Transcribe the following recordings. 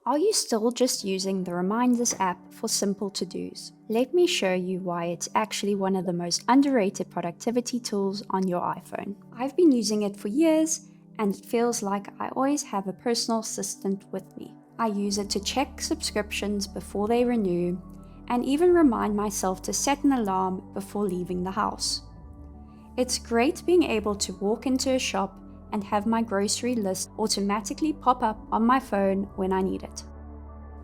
Are you still just using the Reminders app for simple to-dos? Let me show you why it's actually one of the most underrated productivity tools on your iPhone. I've been using it for years, and it feels like I always have a personal assistant with me. I use it to check subscriptions before they renew, and even remind myself to set an alarm before leaving the house. It's great being able to walk into a shop and have my grocery list automatically pop up on my phone when I need it.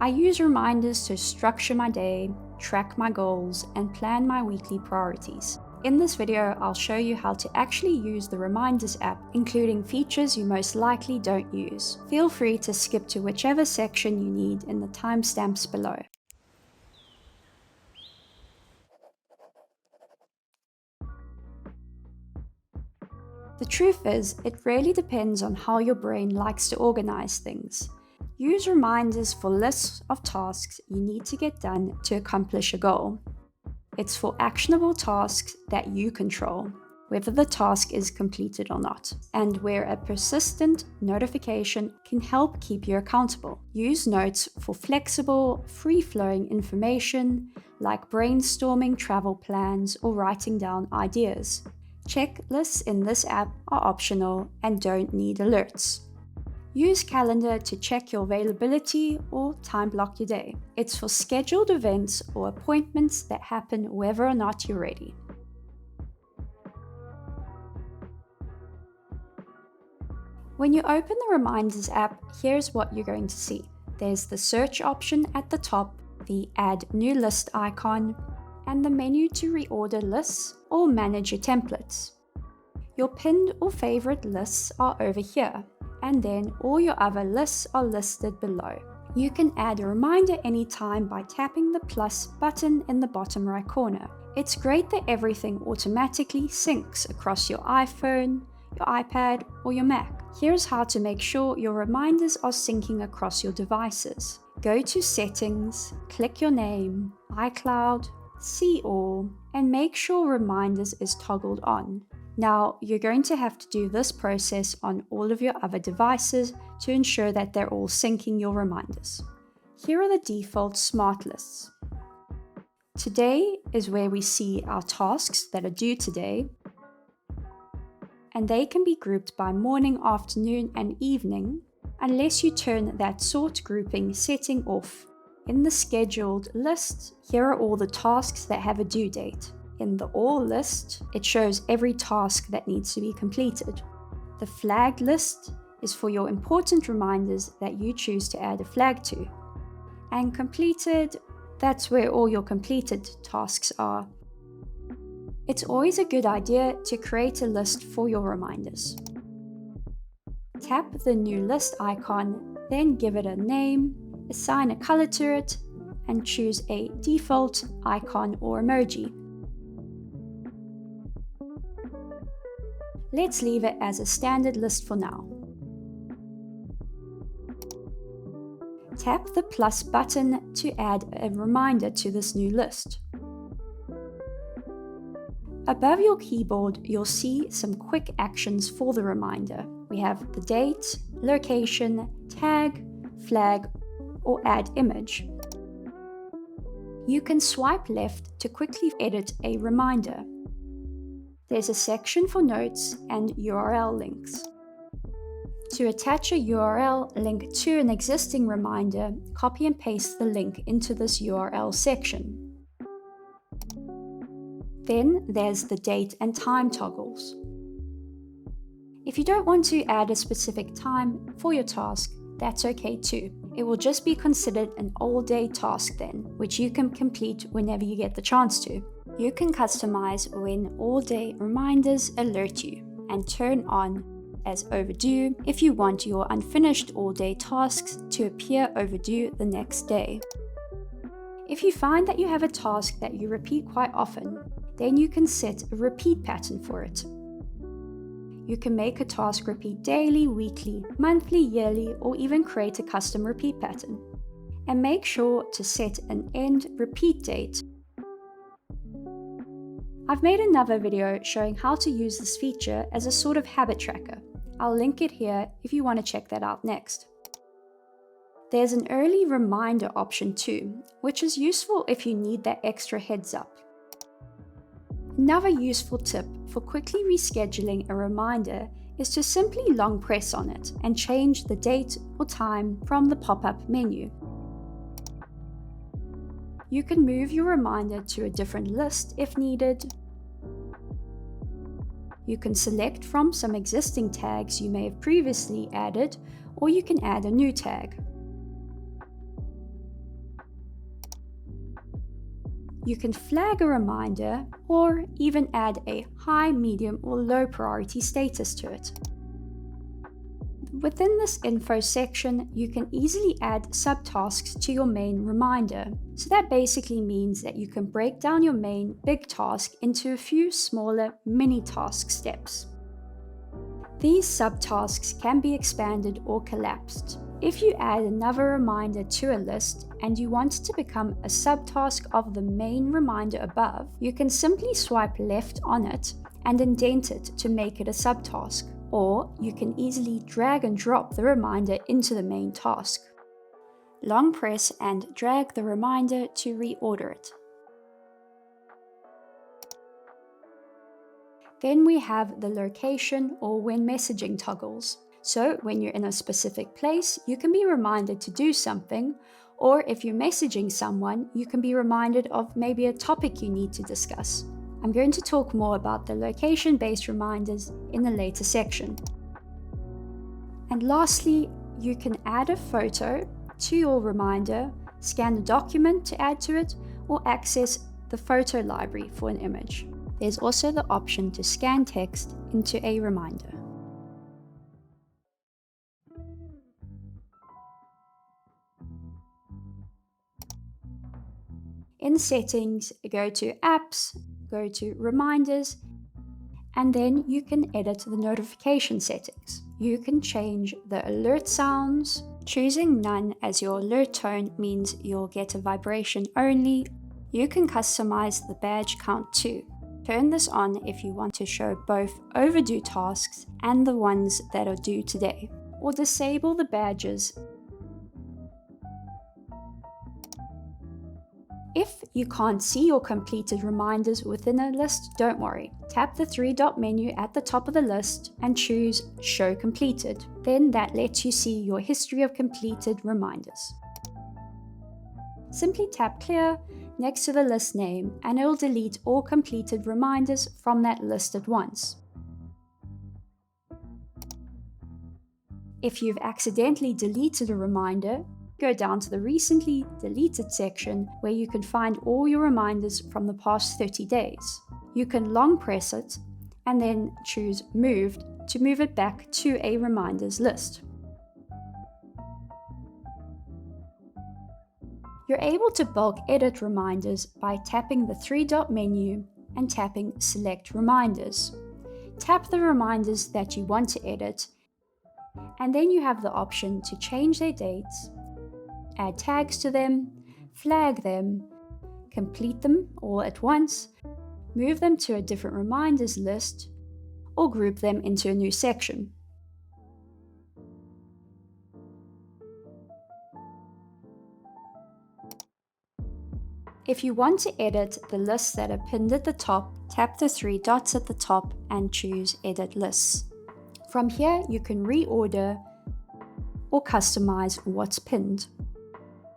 I use reminders to structure my day, track my goals, and plan my weekly priorities. In this video, I'll show you how to actually use the Reminders app, including features you most likely don't use. Feel free to skip to whichever section you need in the timestamps below. The truth is, it really depends on how your brain likes to organize things. Use reminders for lists of tasks you need to get done to accomplish a goal. It's for actionable tasks that you control, whether the task is completed or not, and where a persistent notification can help keep you accountable. Use notes for flexible, free-flowing information like brainstorming travel plans or writing down ideas. Checklists in this app are optional and don't need alerts. Use Calendar to check your availability or time block your day. It's for scheduled events or appointments that happen whether or not you're ready. When you open the Reminders app, here's what you're going to see. There's the search option at the top, the Add New List icon, and the menu to reorder lists or manage your templates. Your pinned or favorite lists are over here, and then all your other lists are listed below. You can add a reminder anytime by tapping the plus button in the bottom right corner. It's great that everything automatically syncs across your iPhone, your iPad, or your Mac. Here's how to make sure your reminders are syncing across your devices. Go to Settings, click your name, iCloud, See All, and make sure Reminders is toggled on. Now, you're going to have to do this process on all of your other devices to ensure that they're all syncing your reminders. Here are the default smart lists. Today is where we see our tasks that are due today, and they can be grouped by morning, afternoon, and evening, unless you turn that sort grouping setting off. In the scheduled list, here are all the tasks that have a due date. In the all list, it shows every task that needs to be completed. The flagged list is for your important reminders that you choose to add a flag to. And completed, that's where all your completed tasks are. It's always a good idea to create a list for your reminders. Tap the new list icon, then give it a name, assign a color to it, and choose a default icon or emoji. Let's leave it as a standard list for now. Tap the plus button to add a reminder to this new list. Above your keyboard, you'll see some quick actions for the reminder. We have the date, location, tag, flag, or add image. You can swipe left to quickly edit a reminder. There's a section for notes and URL links. To attach a URL link to an existing reminder, copy and paste the link into this URL section. Then there's the date and time toggles. If you don't want to add a specific time for your task, that's okay too. It will just be considered an all-day task then, which you can complete whenever you get the chance to. You can customize when all-day reminders alert you and turn on as overdue if you want your unfinished all-day tasks to appear overdue the next day. If you find that you have a task that you repeat quite often, then you can set a repeat pattern for it. You can make a task repeat daily, weekly, monthly, yearly, or even create a custom repeat pattern. And make sure to set an end repeat date. I've made another video showing how to use this feature as a sort of habit tracker. I'll link it here if you want to check that out next. There's an early reminder option too, which is useful if you need that extra heads up. Another useful tip for quickly rescheduling a reminder is to simply long press on it and change the date or time from the pop-up menu. You can move your reminder to a different list if needed. You can select from some existing tags you may have previously added, or you can add a new tag. You can flag a reminder or even add a high, medium, or low priority status to it. Within this info section, you can easily add subtasks to your main reminder. So that basically means that you can break down your main big task into a few smaller mini task steps. These subtasks can be expanded or collapsed. If you add another reminder to a list and you want it to become a subtask of the main reminder above, you can simply swipe left on it and indent it to make it a subtask. Or you can easily drag and drop the reminder into the main task. Long press and drag the reminder to reorder it. Then we have the location or when messaging toggles. So when you're in a specific place, you can be reminded to do something, or if you're messaging someone, you can be reminded of maybe a topic you need to discuss. I'm going to talk more about the location-based reminders in a later section. And lastly, you can add a photo to your reminder, scan a document to add to it, or access the photo library for an image. There's also the option to scan text into a reminder. In Settings, go to Apps, go to Reminders, and then you can edit the notification settings. You can change the alert sounds. Choosing none as your alert tone means you'll get a vibration only. You can customize the badge count too. Turn this on if you want to show both overdue tasks and the ones that are due today, or disable the badges. If you can't see your completed reminders within a list, don't worry. Tap the three-dot menu at the top of the list and choose Show Completed. Then that lets you see your history of completed reminders. Simply tap Clear next to the list name and it will delete all completed reminders from that list at once. If you've accidentally deleted a reminder, go down to the Recently Deleted section where you can find all your reminders from the past 30 days. You can long press it and then choose Moved to move it back to a reminders list. You're able to bulk edit reminders by tapping the three-dot menu and tapping Select Reminders. Tap the reminders that you want to edit, and then you have the option to change their dates, add tags to them, flag them, complete them all at once, move them to a different reminders list, or group them into a new section. If you want to edit the lists that are pinned at the top, tap the three dots at the top and choose Edit Lists. From here, you can reorder or customize what's pinned.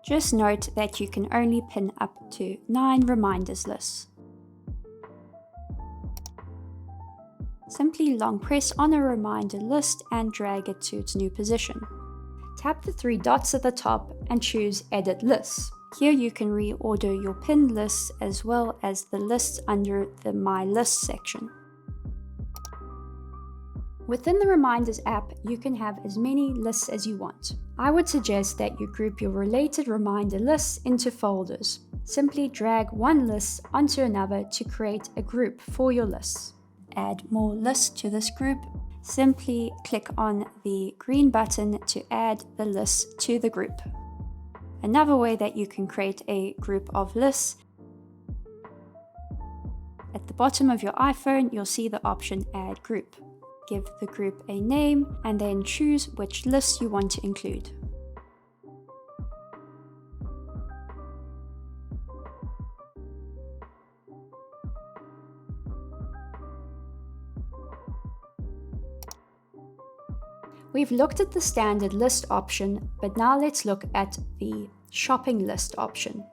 Just note that you can only pin up to 9 reminders lists. Simply long press on a reminder list and drag it to its new position. Tap the three dots at the top and choose Edit Lists. Here you can reorder your pinned lists as well as the lists under the My List section. Within the Reminders app, you can have as many lists as you want. I would suggest that you group your related reminder lists into folders. Simply drag one list onto another to create a group for your lists. Add more lists to this group. Simply click on the green button to add the list to the group. Another way that you can create a group of lists, at the bottom of your iPhone, you'll see the option Add Group. Give the group a name and then choose which list you want to include. We've looked at the standard list option, but now let's look at the shopping list option.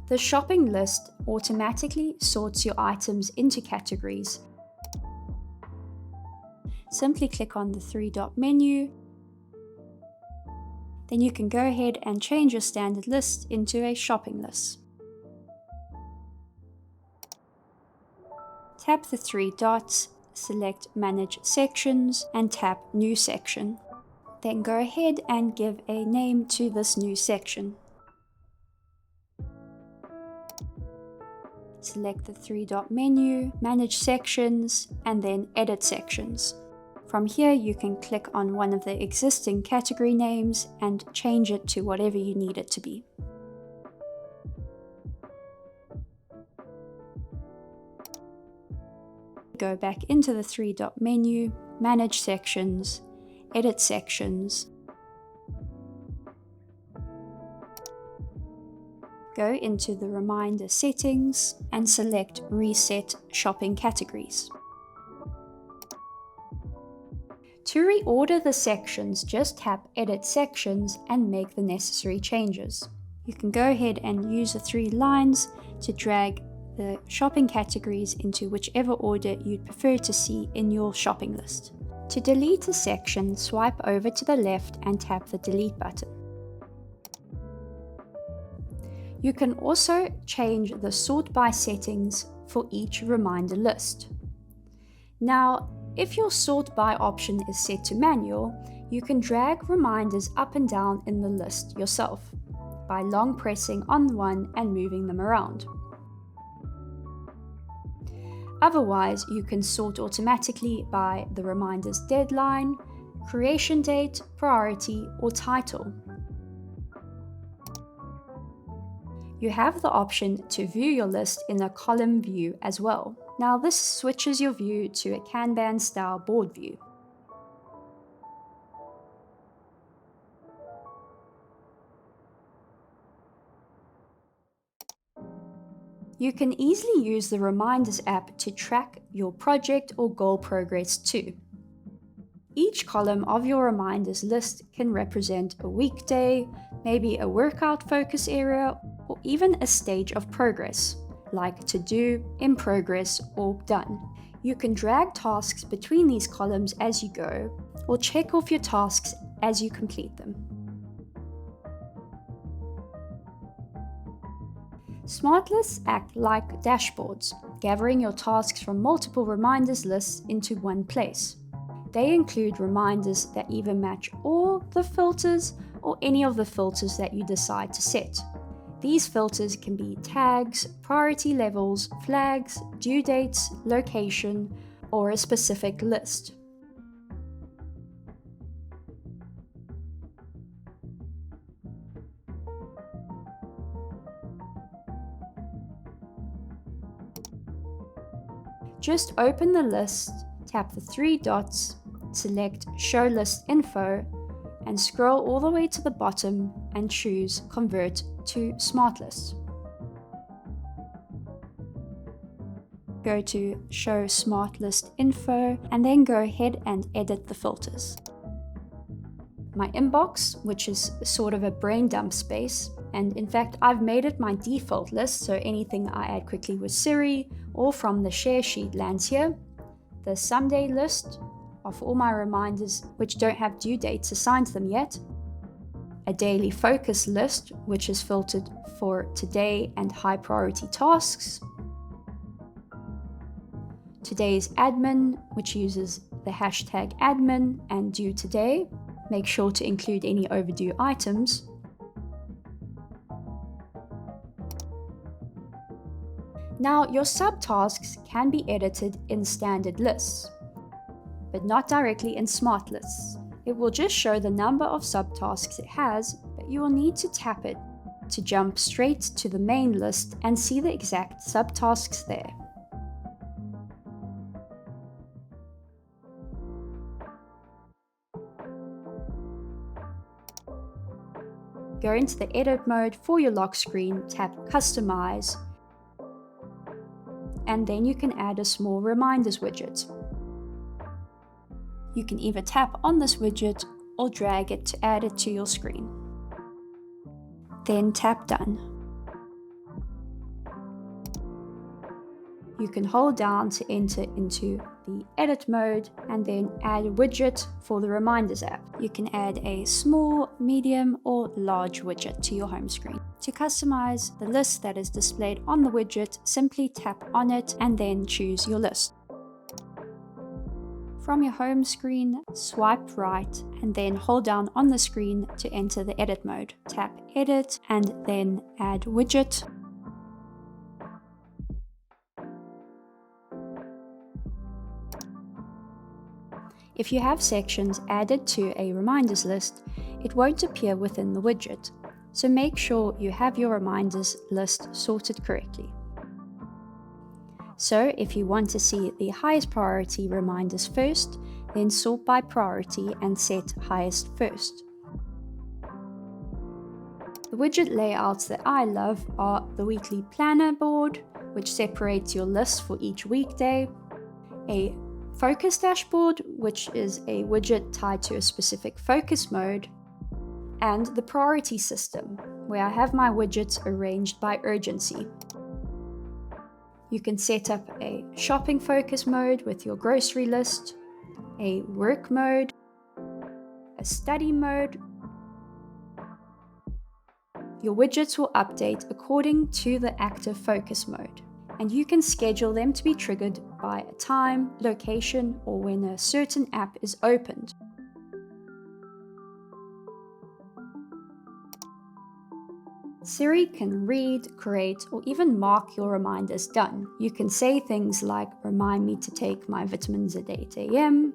The shopping list automatically sorts your items into categories. Simply click on the three-dot menu. Then you can go ahead and change your standard list into a shopping list. Tap the three dots, select Manage Sections, and tap New Section. Then go ahead and give a name to this new section. Select the three-dot menu, Manage Sections, and then Edit Sections. From here, you can click on one of the existing category names and change it to whatever you need it to be. Go back into the three-dot menu, Manage Sections, Edit Sections. Go into the Reminder settings and select Reset Shopping Categories. To reorder the sections, just tap Edit Sections and make the necessary changes. You can go ahead and use the three lines to drag the shopping categories into whichever order you'd prefer to see in your shopping list. To delete a section, swipe over to the left and tap the Delete button. You can also change the sort by settings for each reminder list. Now, if your sort by option is set to manual, you can drag reminders up and down in the list yourself by long pressing on one and moving them around. Otherwise, you can sort automatically by the reminder's deadline, creation date, priority, or title. You have the option to view your list in a column view as well. Now this switches your view to a Kanban style board view. You can easily use the Reminders app to track your project or goal progress too. Each column of your reminders list can represent a weekday, maybe a workout focus area, or even a stage of progress, like to do, in progress, or done. You can drag tasks between these columns as you go, or check off your tasks as you complete them. Smart lists act like dashboards, gathering your tasks from multiple reminders lists into one place. They include reminders that either match all the filters or any of the filters that you decide to set. These filters can be tags, priority levels, flags, due dates, location, or a specific list. Just open the list, tap the three dots, select Show List Info, and scroll all the way to the bottom and choose Convert to Smart Lists. Go to Show Smart List Info, and then go ahead and edit the filters. My inbox, which is sort of a brain dump space, and in fact I've made it my default list, so anything I add quickly with Siri or from the share sheet lands here. The someday list of all my reminders which don't have due dates assigned to them yet. A daily focus list which is filtered for today and high priority tasks. Today's admin, which uses the hashtag admin and due today. Make sure to include any overdue items. Now, your subtasks can be edited in standard lists, but not directly in smart lists. It will just show the number of subtasks it has, but you will need to tap it to jump straight to the main list and see the exact subtasks there. Go into the edit mode for your lock screen, tap Customize, and then you can add a small reminders widget. You can either tap on this widget or drag it to add it to your screen. Then tap Done. You can hold down to enter into the edit mode and then add a widget for the Reminders app. You can add a small, medium, or large widget to your home screen. To customize the list that is displayed on the widget, simply tap on it and then choose your list. From your home screen, swipe right and then hold down on the screen to enter the edit mode. Tap Edit and then Add Widget. If you have sections added to a reminders list, it won't appear within the widget, so make sure you have your reminders list sorted correctly. So if you want to see the highest priority reminders first, then sort by priority and set highest first. The widget layouts that I love are the weekly planner board, which separates your list for each weekday, a focus dashboard, which is a widget tied to a specific focus mode, and the priority system, where I have my widgets arranged by urgency. You can set up a shopping focus mode with your grocery list, a work mode, a study mode. Your widgets will update according to the active focus mode, and you can schedule them to be triggered by a time, location, or when a certain app is opened. Siri can read, create, or even mark your reminders done. You can say things like, remind me to take my vitamins at 8 AM,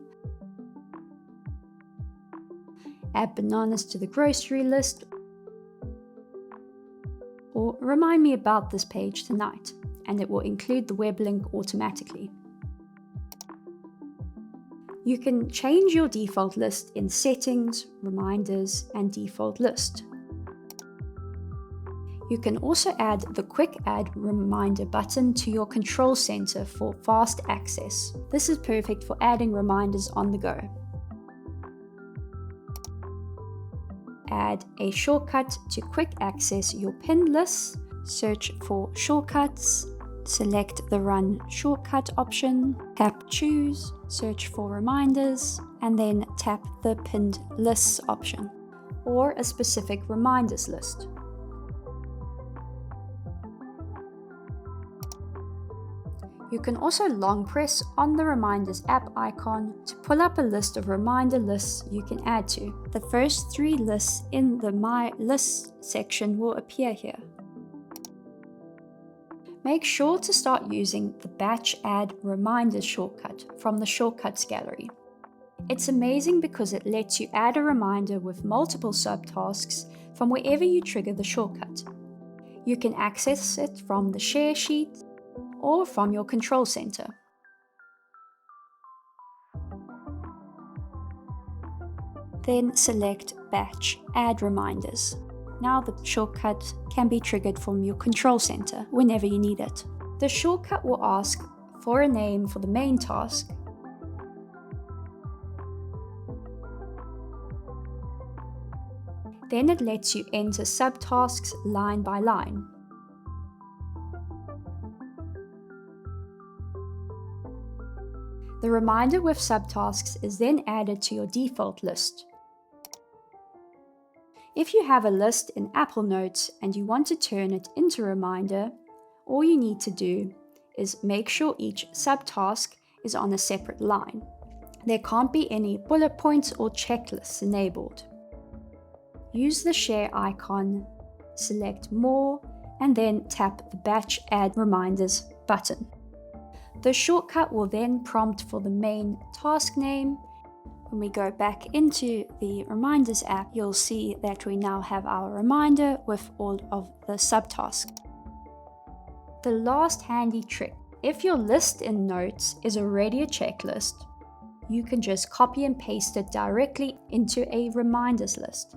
add bananas to the grocery list, or remind me about this page tonight, and it will include the web link automatically. You can change your default list in Settings, Reminders, and Default List. You can also add the Quick Add Reminder button to your control center for fast access. This is perfect for adding reminders on the go. Add a shortcut to quick access your pinned lists. Search for shortcuts, select the Run Shortcut option, tap Choose, search for reminders, and then tap the Pinned Lists option, or a specific reminders list. You can also long press on the Reminders app icon to pull up a list of reminder lists you can add to. The first 3 lists in the My Lists section will appear here. Make sure to start using the Batch Add Reminders shortcut from the Shortcuts gallery. It's amazing because it lets you add a reminder with multiple subtasks from wherever you trigger the shortcut. You can access it from the Share sheet or from your control center. Then select Batch Add Reminders. Now the shortcut can be triggered from your control center whenever you need it. The shortcut will ask for a name for the main task, then it lets you enter subtasks line by line. The reminder with subtasks is then added to your default list. If you have a list in Apple Notes and you want to turn it into a reminder, all you need to do is make sure each subtask is on a separate line. There can't be any bullet points or checklists enabled. Use the share icon, select More, and then tap the Batch Add Reminders button. The shortcut will then prompt for the main task name. When we go back into the Reminders app, you'll see that we now have our reminder with all of the subtasks. The last handy trick: if your list in Notes is already a checklist, you can just copy and paste it directly into a Reminders list.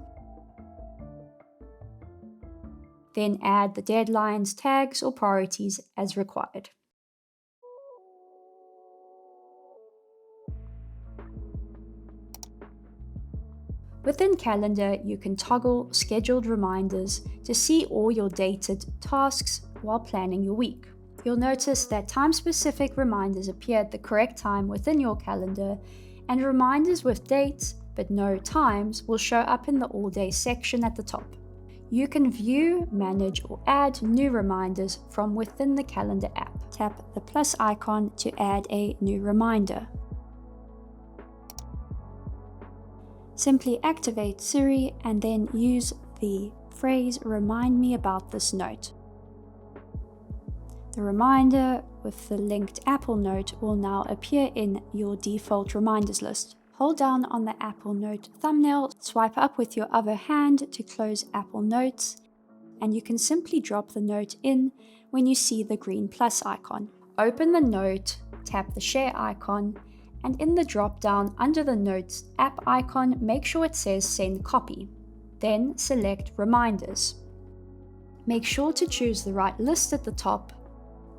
Then add the deadlines, tags, or priorities as required. Within Calendar, you can toggle scheduled reminders to see all your dated tasks while planning your week. You'll notice that time-specific reminders appear at the correct time within your calendar, and reminders with dates but no times will show up in the All Day section at the top. You can view, manage, or add new reminders from within the Calendar app. Tap the plus icon to add a new reminder. Simply activate Siri and then use the phrase "Remind me about this note." The reminder with the linked Apple Note will now appear in your default reminders list. Hold down on the Apple Note thumbnail, swipe up with your other hand to close Apple Notes, and you can simply drop the note in when you see the green plus icon. Open the note, tap the share icon, and in the drop-down under the Notes app icon, make sure it says Send Copy. Then select Reminders. Make sure to choose the right list at the top.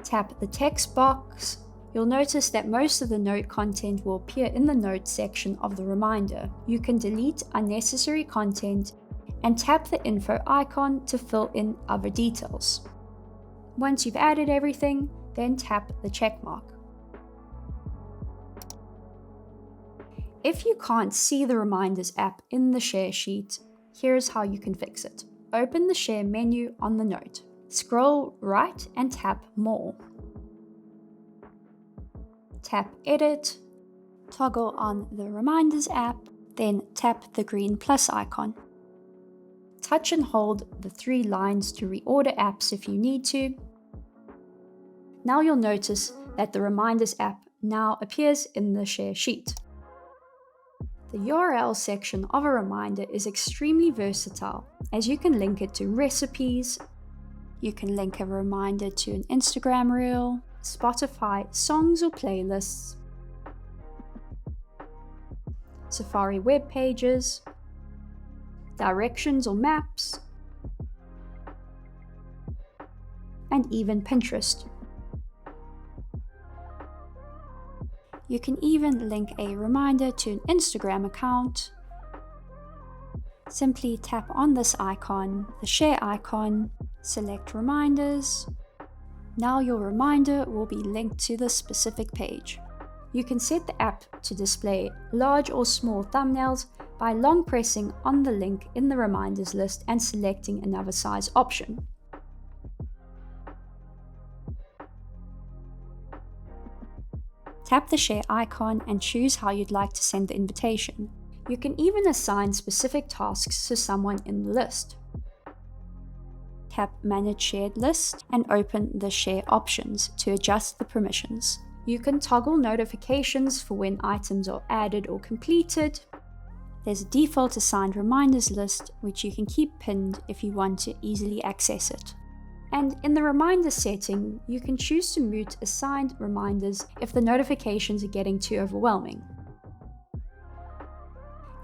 Tap the text box. You'll notice that most of the note content will appear in the Notes section of the reminder. You can delete unnecessary content and tap the info icon to fill in other details. Once you've added everything, then tap the check mark. If you can't see the Reminders app in the share sheet, here's how you can fix it. Open the share menu on the note. Scroll right and tap More. Tap Edit, toggle on the Reminders app, then tap the green plus icon. Touch and hold the 3 lines to reorder apps if you need to. Now you'll notice that the Reminders app now appears in the share sheet. The URL section of a reminder is extremely versatile, as you can link it to recipes, you can link a reminder to an Instagram reel, Spotify songs or playlists, Safari web pages, directions or maps, and even Pinterest. You can even link a reminder to an Instagram account. Simply tap on this icon, the share icon, select Reminders. Now your reminder will be linked to the specific page. You can set the app to display large or small thumbnails by long pressing on the link in the Reminders list and selecting another size option. Tap the share icon and choose how you'd like to send the invitation. You can even assign specific tasks to someone in the list. Tap Manage Shared List and open the Share options to adjust the permissions. You can toggle notifications for when items are added or completed. There's a default assigned reminders list, which you can keep pinned if you want to easily access it. And in the reminder setting, you can choose to mute assigned reminders if the notifications are getting too overwhelming.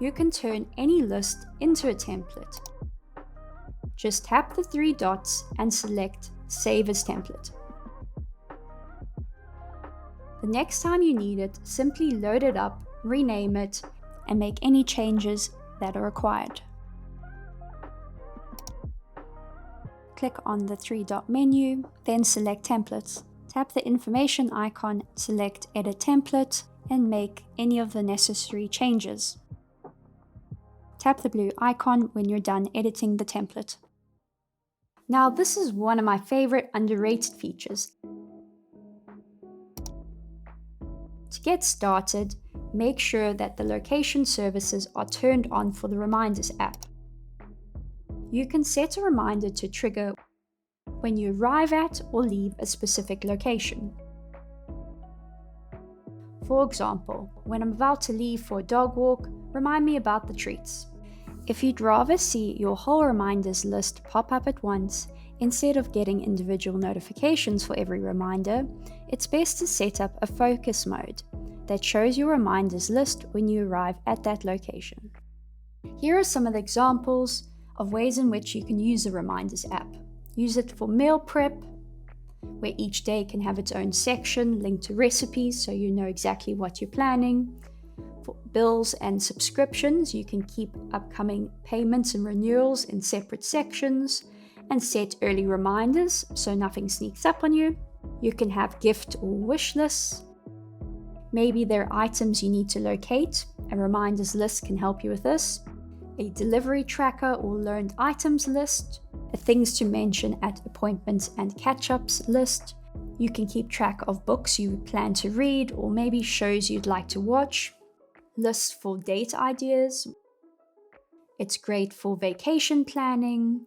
You can turn any list into a template. Just tap the 3 dots and select Save as Template. The next time you need it, simply load it up, rename it, and make any changes that are required. Click on the 3-dot menu, then select Templates. Tap the information icon, select Edit Template, and make any of the necessary changes. Tap the blue icon when you're done editing the template. Now, this is one of my favorite underrated features. To get started, make sure that the location services are turned on for the Reminders app. You can set a reminder to trigger when you arrive at or leave a specific location. For example, when I'm about to leave for a dog walk, remind me about the treats. If you'd rather see your whole reminders list pop up at once, instead of getting individual notifications for every reminder, it's best to set up a focus mode that shows your reminders list when you arrive at that location. Here are some of the examples of ways in which you can use the Reminders app. Use it for meal prep, where each day can have its own section linked to recipes so you know exactly what you're planning. For bills and subscriptions, you can keep upcoming payments and renewals in separate sections and set early reminders so nothing sneaks up on you. You can have gift or wish lists. Maybe there are items you need to locate. A reminders list can help you with this. A delivery tracker or learned items list. A things to mention at appointments and catch-ups list. You can keep track of books you plan to read or maybe shows you'd like to watch. List for date ideas. It's great for vacation planning.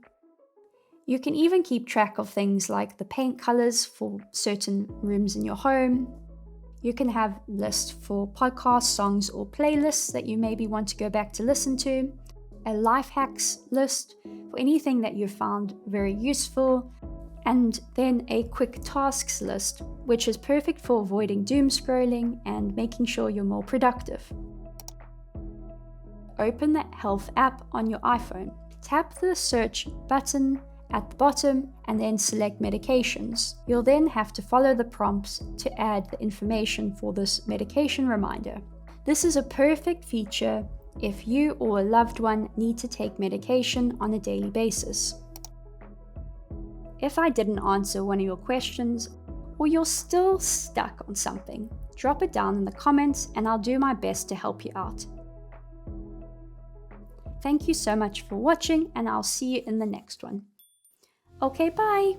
You can even keep track of things like the paint colors for certain rooms in your home. You can have lists for podcasts, songs, or playlists that you maybe want to go back to listen to. A life hacks list for anything that you found very useful. And then a quick tasks list, which is perfect for avoiding doom scrolling and making sure you're more productive. Open the Health app on your iPhone. Tap the search button at the bottom and then select medications. You'll then have to follow the prompts to add the information for this medication reminder. This is a perfect feature if you or a loved one need to take medication on a daily basis. If I didn't answer one of your questions, or you're still stuck on something, drop it down in the comments and I'll do my best to help you out. Thank you so much for watching, and I'll see you in the next one. Okay, bye!